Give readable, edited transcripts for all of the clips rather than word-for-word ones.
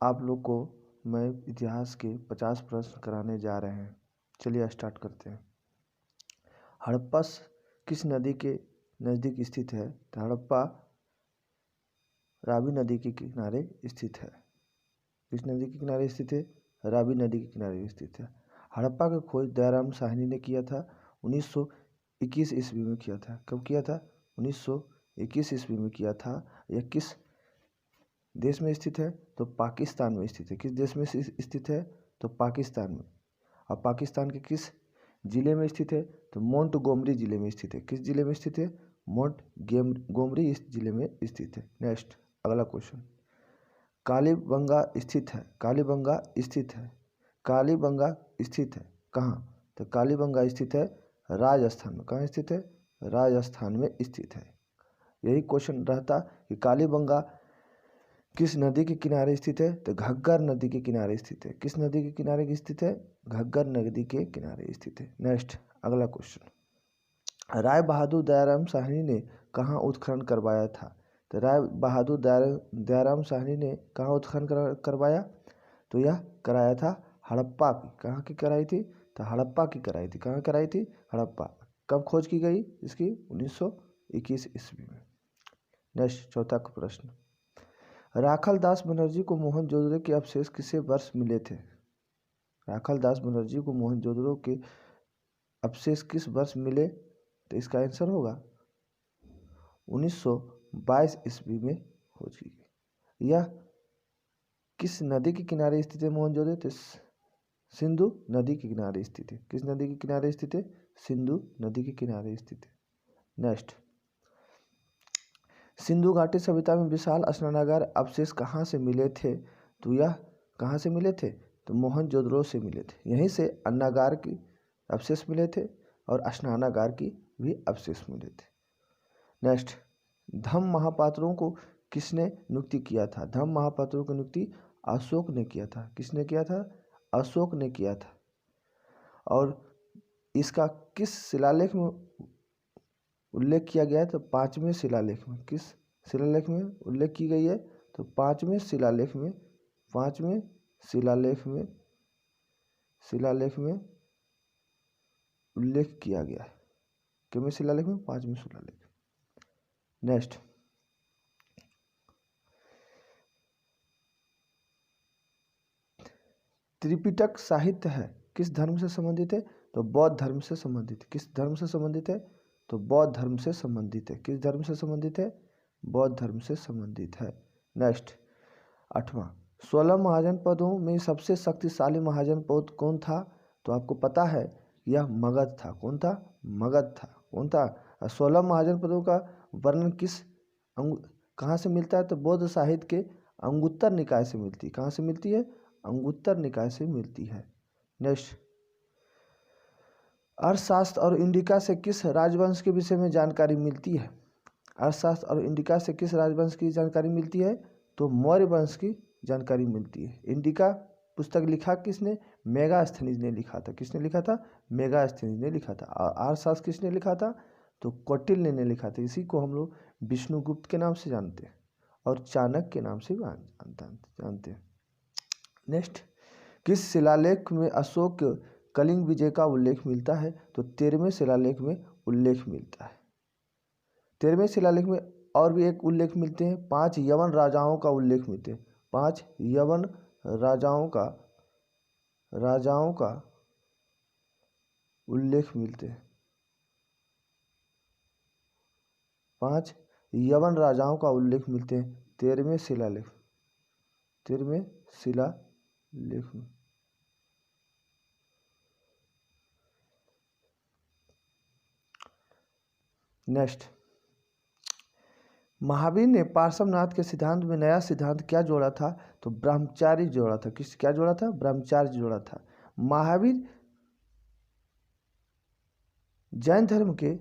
आप लोग को मैं इतिहास के 50 प्रश्न कराने जा रहे हैं। चलिए स्टार्ट करते हैं। हड़प्पा किस नदी के नज़दीक स्थित है? तो हड़प्पा रावी नदी के किनारे स्थित है। किस नदी के किनारे स्थित है? रावी नदी के किनारे स्थित है। हड़प्पा की खोज दयाराम साहनी ने किया था 1921 ईस्वी में किया था। कब किया था? 1921 ईस्वी में किया था। यह किस देश में स्थित है? तो पाकिस्तान में स्थित है। किस देश में स्थित है? तो पाकिस्तान में। और पाकिस्तान के किस जिले में स्थित है? तो मोंटगोमरी जिले में स्थित है। किस जिले में स्थित है? मोंटगोमरी इस जिले में स्थित है। नेक्स्ट अगला क्वेश्चन, कालीबंगा स्थित है। कालीबंगा स्थित है। कालीबंगा स्थित है कहाँ? तो कालीबंगा स्थित है राजस्थान में। कहाँ स्थित है? राजस्थान में स्थित है। यही क्वेश्चन रहता कि कालीबंगा किस नदी के किनारे स्थित है? तो घग्गर नदी के किनारे स्थित है। किस नदी के किनारे स्थित है? घग्गर नदी के किनारे स्थित है। नेक्स्ट अगला क्वेश्चन, राय बहादुर दयाराम साहनी ने कहाँ उत्खनन करवाया था? तो राय बहादुर दयाराम साहनी ने कहाँ उत्खनन करवाया? तो यह कराया था हड़प्पा की। कहाँ की कराई थी? तो हड़प्पा की कराई थी। कहाँ कराई थी? हड़प्पा। कब खोज की गई इसकी? 1921 ईस्वी में। नेक्स्ट चौथा प्रश्न, राखल दास बनर्जी को मोहनजोदड़ो के अवशेष किसे वर्ष मिले थे? राखल दास बनर्जी को मोहनजोदड़ो के अवशेष किस वर्ष मिले? तो इसका आंसर होगा 1922 ईस्वी में खोज की गई। यह किस नदी के किनारे स्थित है मोहनजोदड़ो? तो सिंधु नदी के किनारे स्थित है। किस नदी के किनारे स्थित है? सिंधु नदी के किनारे स्थित है। नेक्स्ट, सिंधु घाटी सभ्यता में विशाल स्नानागार अवशेष कहाँ से मिले थे? तो यह कहाँ से मिले थे? तो मोहनजोदड़ो से मिले थे। यहीं से अन्नागार की अवशेष मिले थे और स्नानागार की भी अवशेष मिले थे। नेक्स्ट, धम्म महापात्रों को किसने नियुक्ति किया था? धम्म महापात्रों की नियुक्ति अशोक ने किया था। किसने किया था? अशोक ने किया था। और इसका किस शिलालेख में उल्लेख किया गया है? तो 5वें शिलालेख में। किस शिलालेख में उल्लेख की गई है? तो 5वें शिलालेख में। 5वें शिलालेख में उल्लेख किया गया है। किसमें शिलालेख में? 5वें शिलालेख। नेक्स्ट, त्रिपिटक साहित्य है किस धर्म से संबंधित है? तो बौद्ध धर्म से संबंधित है। किस धर्म से संबंधित है? तो बौद्ध धर्म से संबंधित है। किस धर्म से संबंधित है? बौद्ध धर्म से संबंधित है। नेक्स्ट 8वां, 16 महाजनपदों में सबसे शक्तिशाली महाजनपद कौन था? तो आपको पता है यह मगध था। कौन था? मगध था। कौन था? 16 महाजनपदों का वर्णन कहाँ से मिलता है? तो बौद्ध साहित्य के अंगुत्तर निकाय से मिलती है। कहाँ से मिलती है? अंगुत्तर निकाय से मिलती है। नेक्स्ट, अर्थशास्त्र और इंडिका से किस राजवंश के विषय में जानकारी मिलती है? अर्थशास्त्र और इंडिका से किस राजवंश की जानकारी मिलती है? तो मौर्य वंश की जानकारी मिलती है। इंडिका पुस्तक लिखा किसने? मेगास्थनीज ने लिखा था। किसने लिखा था? मेगास्थनीज ने लिखा था। और अर्थशास्त्र किसने लिखा था? तो कौटिल्य ने लिखा था। इसी को हम लोग विष्णुगुप्त के नाम से जानते हैं और चाणक्य के नाम से भी जानते हैं। नेक्स्ट, किस शिलालेख में अशोक कलिंग विजय का उल्लेख मिलता है? तो 13वें शिलालेख में उल्लेख मिलता है। 13वें शिलालेख में और भी एक उल्लेख मिलते हैं। 5 यवन राजाओं का उल्लेख मिलते हैं। 5 यवन राजाओं का उल्लेख मिलते हैं। 5 यवन राजाओं का उल्लेख मिलते हैं 13वें शिलालेख में। नेक्स्ट, महावीर ने पार्श्वनाथ के सिद्धांत में नया सिद्धांत क्या जोड़ा था? तो ब्रह्मचार्य जोड़ा था। क्या जोड़ा था? ब्रह्मचार्य जोड़ा था। महावीर जैन धर्म के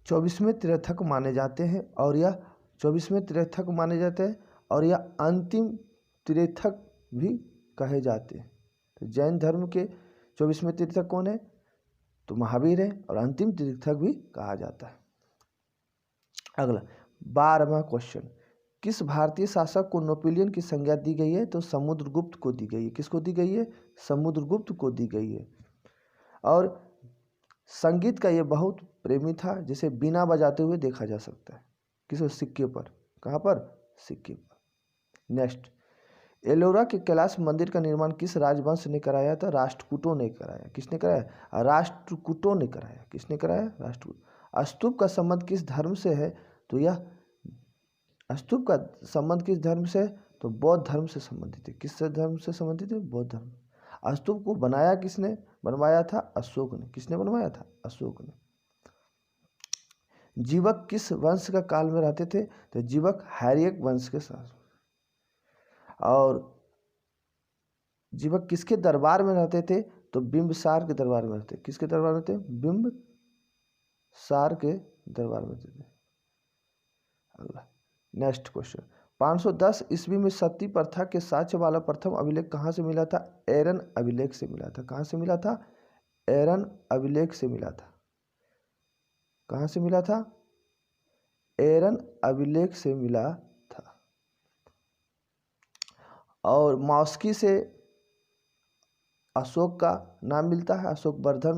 24वें तीर्थक माने जाते हैं और यह 24वें तीर्थक माने जाते हैं और यह अंतिम तीर्थक भी कहे जाते हैं। तो जैन धर्म के 24वें तीर्थक कौन है? तो महावीर है और अंतिम तीर्थक भी कहा जाता है। अगला 12वां क्वेश्चन, किस भारतीय शासक को नेपोलियन की संज्ञा दी गई है? तो समुद्रगुप्त को दी गई है। किसको दी गई है? समुद्रगुप्त को दी गई है। और संगीत का ये बहुत प्रेमी था, जिसे बिना बजाते हुए देखा जा सकता है। किस सिक्के पर? कहाँ पर? सिक्के पर। नेक्स्ट, एलोरा के कैलाश मंदिर का निर्माण किस राजवंश ने कराया था? राष्ट्रकूटों ने कराया। किसने कराया? राष्ट्रकूटों ने कराया। किसने कराया? राष्ट्रकूट। स्तूप का संबंध किस धर्म से है? तो यह स्तूप का संबंध किस धर्म से है? तो बौद्ध धर्म से संबंधित है। किस धर्म से संबंधित है? बौद्ध धर्म। स्तूप को बनाया किसने? बनवाया था अशोक ने। किसने बनवाया था? अशोक ने। जीवक किस वंश का काल में रहते थे? तो जीवक हैरियक वंश के साथ। और जीवक किसके दरबार में रहते थे? तो बिंबसार के दरबार में रहते। किसके दरबार में थे? बिंबसार के दरबार में थे। अगला नेक्स्ट क्वेश्चन, 510 ईस्वी में सती प्रथा के साक्ष्य वाला प्रथम अभिलेख कहाँ से मिला था? एरन अभिलेख से मिला था। कहाँ से मिला था? एरन अभिलेख से मिला था। कहाँ से मिला था? एरन अभिलेख से मिला था। और मॉस्की से अशोक का नाम मिलता है, अशोक वर्धन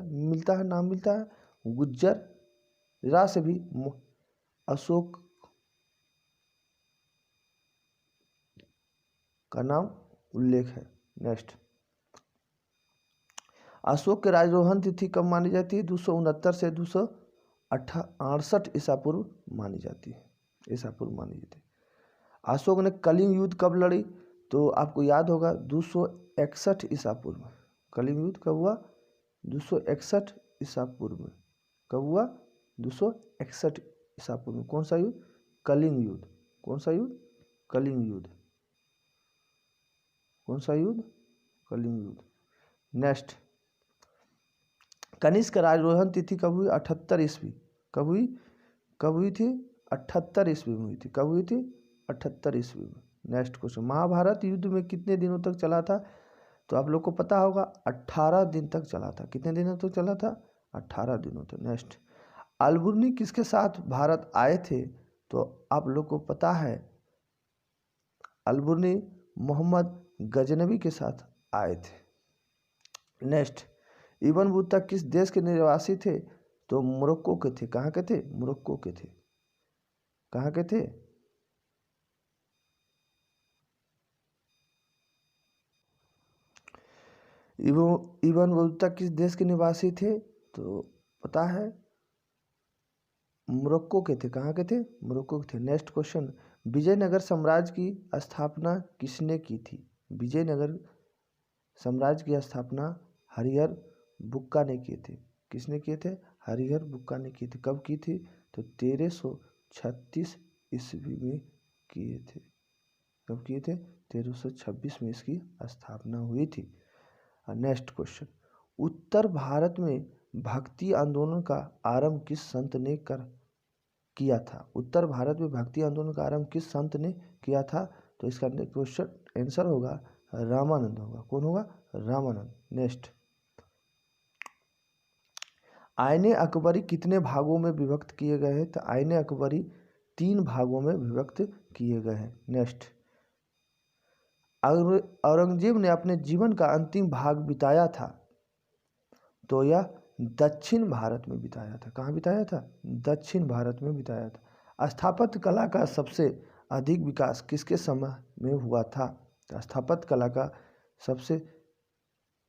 मिलता है, नाम मिलता है। गुज्जर से भी अशोक का नाम उल्लेख है। नेक्स्ट, अशोक के राजरोहण तिथि कब मानी जाती है? 269 से 268 ईसा पूर्व मानी जाती है। ईसा पूर्व मानी जाती है। अशोक ने कलिंग युद्ध कब लड़ी? तो आपको याद होगा 261 ईसा पूर्व में। कलिंग युद्ध कब हुआ? 261 ईसा पूर्व में। कब हुआ? 261 ईसा पूर्व में। कौन सा युद्ध? कलिंग युद्ध। कौन सा युद्ध? कलिंग युद्ध। कौन सा युद्ध? कलिंग युद्ध। नेक्स्ट, कनिष्क राजरोहण तिथि कब हुई? 78 ईस्वी। कब हुई? कब हुई थी? 78 ईस्वी में हुई थी। कब हुई थी? 78 ईस्वी में। नेक्स्ट क्वेश्चन, महाभारत युद्ध में कितने दिनों तक चला था? तो आप लोग को पता होगा 18 दिन तक चला था। कितने दिनों तक चला था? 18 दिनों तक। नेक्स्ट, अलबुर्नी किसके साथ भारत आए थे? तो आप लोग को पता है अलबुर्नी मोहम्मद गजनवी के साथ आए थे। नेक्स्ट, इब्न बतूता किस देश के निवासी थे? तो मोरक्को के थे। कहाँ के थे? मोरक्को के थे। कहाँ के थे? इब्न बतूता किस देश के निवासी थे? तो पता है मोरक्को के थे। कहाँ के थे? मोरक्को के थे। नेक्स्ट क्वेश्चन, विजयनगर साम्राज्य की स्थापना किसने की थी? विजयनगर साम्राज्य की स्थापना हरिहर बुक्का ने किए थे। किसने किए थे? हरिहर बुक्का ने की थी। कब की थी? तो 1336 ईस्वी में किए थे। कब किए थे? 1326 में इसकी स्थापना हुई थी। नेक्स्ट क्वेश्चन, उत्तर भारत में भक्ति आंदोलन का आरंभ किस संत ने किया था? उत्तर भारत में भक्ति आंदोलन का आरंभ किस संत ने किया था? तो इसका क्वेश्चन आंसर होगा रामानंद होगा। कौन होगा? रामानंद। नेक्स्ट, आईने अकबरी कितने भागों में विभक्त किए गए हैं? तो आईने अकबरी 3 भागों में विभक्त किए गए हैं। नेक्स्ट, औरंगजेब ने अपने जीवन का अंतिम भाग बिताया था, तो यह दक्षिण भारत में बिताया था। कहाँ बिताया था? दक्षिण भारत में बिताया था। स्थापत्य कला का सबसे अधिक विकास किसके समय में हुआ था? तो स्थापत्य कला का सबसे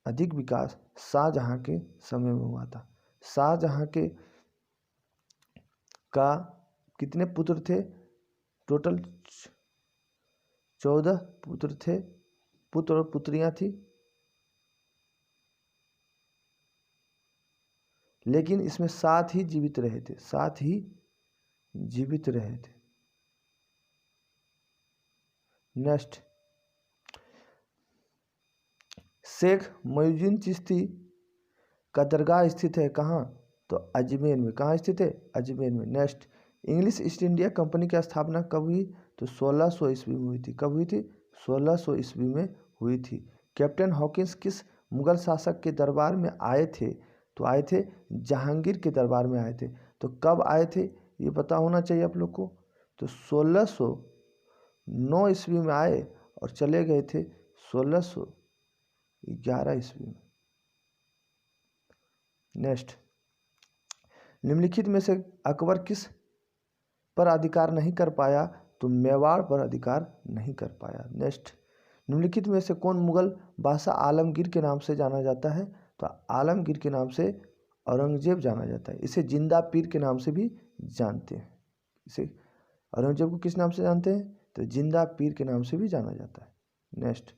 अधिक विकास शाहजहां के समय में हुआ था। शाहजहां के का कितने पुत्र थे? टोटल 14 पुत्र थे। पुत्र और पुत्रियां थी, लेकिन इसमें 7 ही जीवित रहे थे। 7 ही जीवित रहे थे। नेक्स्ट, शेख मुइनुद्दीन चिश्ती का दरगाह स्थित है कहाँ? तो अजमेर में। कहाँ स्थित है? अजमेर में। Next, English east India company की स्थापना कब हुई? तो 1600 ईस्वी में हुई थी। कब हुई थी? 1600 ईस्वी में हुई थी। कैप्टन हॉकिंस किस मुगल शासक के दरबार में आए थे? तो आए थे जहांगीर के दरबार में आए थे। तो कब आए थे ये पता होना चाहिए आप लोग को। तो 1600 9 ईस्वी में आए और चले गए थे 1611 ईस्वी में। नेक्स्ट, निम्नलिखित में से अकबर किस पर अधिकार नहीं कर पाया? तो मेवाड़ पर अधिकार नहीं कर पाया। नेक्स्ट, निम्नलिखित में से कौन मुगल बादशाह आलमगीर के नाम से जाना जाता है? तो आलमगीर के नाम से औरंगजेब जाना जाता है। इसे जिंदा पीर के नाम से भी जानते हैं। इसे औरंगजेब को किस नाम से जानते हैं? तो जिंदा पीर के नाम से भी जाना जाता है। नेक्स्ट,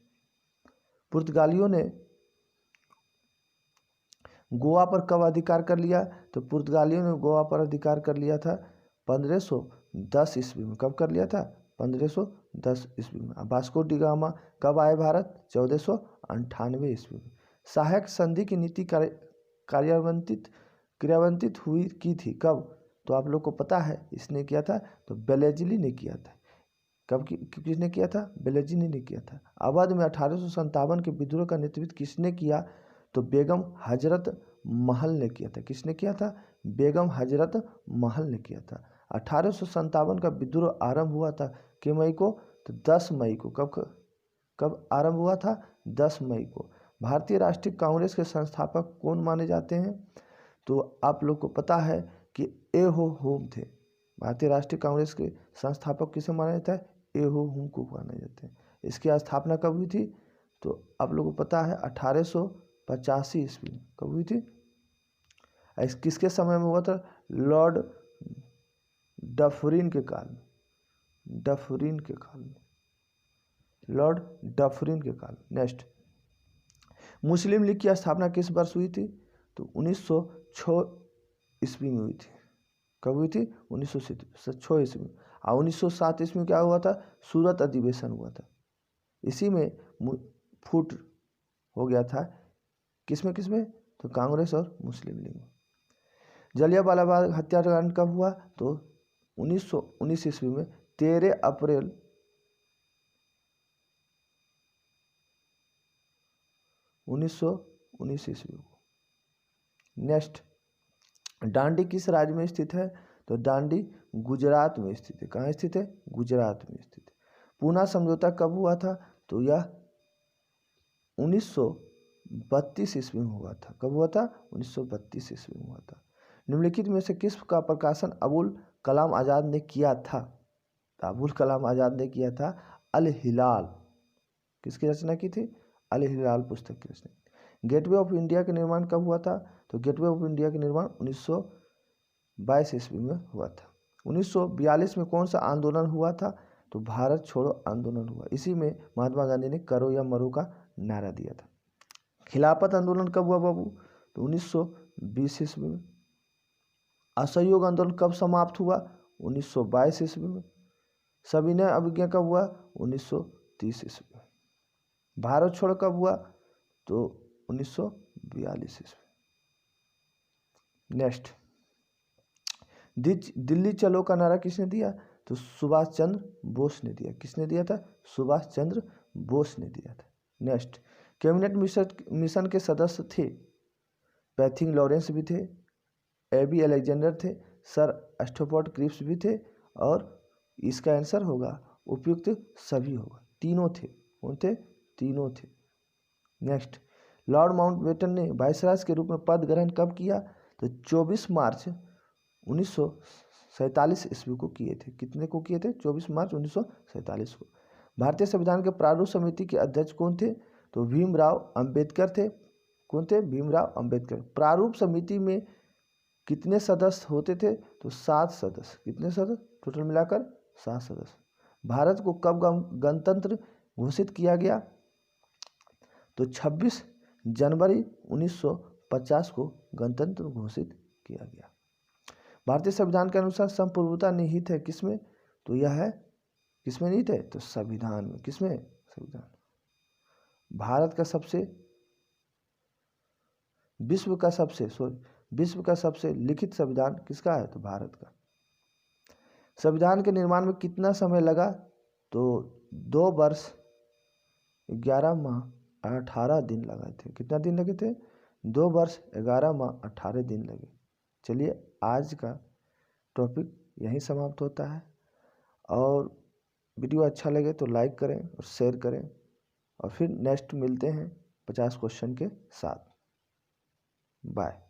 पुर्तगालियों ने गोवा पर कब अधिकार कर लिया? तो पुर्तगालियों ने गोवा पर अधिकार कर लिया था 1510 ईस्वी में। कब कर लिया था? 1510 ईस्वी में। वास्को डी गामा कब आए भारत? 1498 ईस्वी में। सहायक संधि की नीति क्रियान्वित हुई की थी कब? तो आप लोग को पता है, इसने किया था तो बेलेजली ने किया था। कब किसने किया था? बेलेजली ने किया था। अवध में 1857 के विद्रोह का नेतृत्व किसने किया? तो बेगम हजरत महल ने किया था। किसने किया था? बेगम हजरत महल ने किया था। 1857 का विद्रोह आरंभ हुआ था कि मई को? तो 10 मई को। कब आरंभ हुआ था? 10 मई को। भारतीय राष्ट्रीय कांग्रेस के संस्थापक कौन माने जाते हैं? तो आप लोग को पता है कि ए हो होम थे। भारतीय राष्ट्रीय कांग्रेस के संस्थापक किसे माना जाता है? ए हो होम को माने जाते हैं। इसकी स्थापना कब हुई थी? तो आप लोगों को पता है 1885 ईस्वी में। कब हुई थी? किसके समय में हुआ था? लॉर्ड डफरिन के काल में। लॉर्ड डफरिन के काल। नेक्स्ट, मुस्लिम लीग की स्थापना किस वर्ष हुई थी? तो 1906 ईस्वी में हुई थी। कब हुई थी? 1906 ईस्वी में। और 1907 ईस्वी में क्या हुआ था? सूरत अधिवेशन हुआ था। इसी में फूट हो गया था। किसमें? तो कांग्रेस और मुस्लिम लीग में। जलियांवाला बाग हत्याकांड कब हुआ? तो 1919 ईस्वी में 13 अप्रैल 1919 ईस्वी को। नेक्स्ट, दांडी किस राज्य में स्थित है? तो दांडी गुजरात में स्थित है। कहाँ स्थित है? गुजरात में स्थित है। पूना समझौता कब हुआ था? तो यह 1932 ईस्वी में हुआ था। कब हुआ था? 1932 ईस्वी में हुआ था। निम्नलिखित में से किस का प्रकाशन अबुल कलाम आज़ाद ने किया था? तो अबुल कलाम आज़ाद ने किया था अल हिलाल। किसकी रचना की थी? अल हिलाल पुस्तक की रचना। गेटवे ऑफ इंडिया का निर्माण कब हुआ था? तो गेटवे ऑफ इंडिया का निर्माण 1922 ईस्वी में हुआ था। 1942 में कौन सा आंदोलन हुआ था? तो भारत छोड़ो आंदोलन हुआ। इसी में महात्मा गांधी ने करो या मरो का नारा दिया था। खिलाफत आंदोलन कब हुआ बाबू? तो 1920 ईस्वी में। असहयोग आंदोलन कब समाप्त हुआ? 1922 ईस्वी में। सविनय अवज्ञा कब हुआ? 1930 ईस्वी में। भारत छोड़ो कब हुआ? तो 1942 ईस्वी। नेक्स्ट, दिल्ली चलो का नारा किसने दिया? तो सुभाष चंद्र बोस ने दिया। किसने दिया था? सुभाष चंद्र बोस ने दिया था। नेक्स्ट, कैबिनेट मिशन के सदस्य थे पैथिंग लॉरेंस भी थे, एबी अलेक्जेंडर थे, सर स्टफोर्ड क्रिप्स भी थे, और इसका आंसर होगा उपयुक्त सभी होगा। तीनों थे। कौन थे? तीनों थे। नेक्स्ट, लॉर्ड माउंटबेटन ने वायसराय के रूप में पद ग्रहण कब किया? तो 24 मार्च 1947 ईस्वी को किए थे। कितने को किए थे? 24 मार्च 1947 को। भारतीय संविधान के प्रारूप समिति के अध्यक्ष कौन थे? तो भीमराव अंबेडकर थे। कौन थे? भीमराव अंबेडकर। प्रारूप समिति में कितने सदस्य होते थे? तो 7 सदस्य। कितने सदस्य? टोटल मिलाकर 7 सदस्य। भारत को कब गणतंत्र घोषित किया गया? तो 26 जनवरी 1950 को गणतंत्र घोषित किया गया। भारतीय संविधान के अनुसार संप्रभुता निहित है किसमें? तो यह है किसमें निहित है? तो संविधान में। किसमें? संविधान। भारत का सबसे विश्व का सबसे लिखित संविधान किसका है? तो भारत का। संविधान के निर्माण में कितना समय लगा? तो 2 वर्ष 11 माह 18 दिन लगे थे। कितना दिन लगे थे? 2 वर्ष 11 माह 18 दिन लगे। चलिए, आज का टॉपिक यहीं समाप्त होता है। और वीडियो अच्छा लगे तो लाइक करें और शेयर करें, और फिर नेक्स्ट मिलते हैं 50 क्वेश्चन के साथ। बाय।